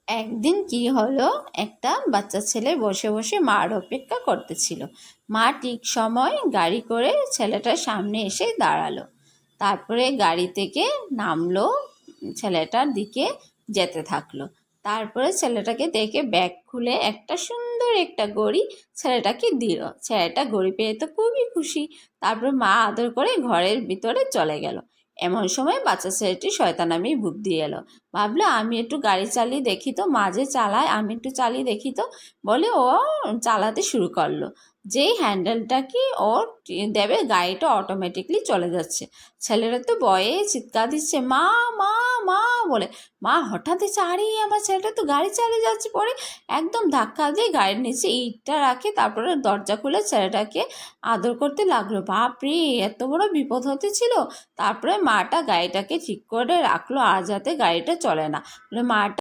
একদিন কি হলো, একটা বাচ্চা ছেলে বসে বসে মার অপেক্ষা করতেছিল। মা ঠিক সময় গাড়ি করে ছেলেটার সামনে এসে দাঁড়ালো। তারপরে গাড়ি থেকে নামলো, ছেলেটার দিকে যেতে থাকলো। তারপরে ছেলেটাকে দেখে ব্যাগ খুলে একটা সুন্দর একটা ঘড়ি ছেলেটাকে দিল। ছেলেটা ঘড়ি পেয়ে তো খুবই খুশি। তারপরে মা আদর করে ঘরের ভিতরে চলে গেল। এমন সময় বাচ্চা ছেলেটি শয়তানামি বুদ্ধি এলো। ভাবলো আমি একটু গাড়ি চালিয়ে দেখি তো, মাঝে চালায়, আমি একটু চালিয়ে দেখি তো বলে ও চালাতে শুরু করলো। যেই হ্যান্ডেলটা কি ও দেবে, গাড়িটা অটোমেটিকলি চলে যাচ্ছে। ছেলেটা তো ভয়ে চিৎকার দিচ্ছে, মা মা মা বলে। মা হঠাৎ এসে, আরে আমার ছেলেটা তো গাড়ি চালিয়ে যাচ্ছে। পরে একদম ধাক্কা দিয়ে গাড়ির নিচে ইটটা রাখে, তারপরে দরজা খুলে ছেলেটাকে আদর করতে লাগলো। বাপরে, এত বড় বিপদ হতে ছিল। তারপরে মাটা গাড়িটাকে ঠিক করে রাখলো আর যাতে গাড়িটা চলে না। মাটা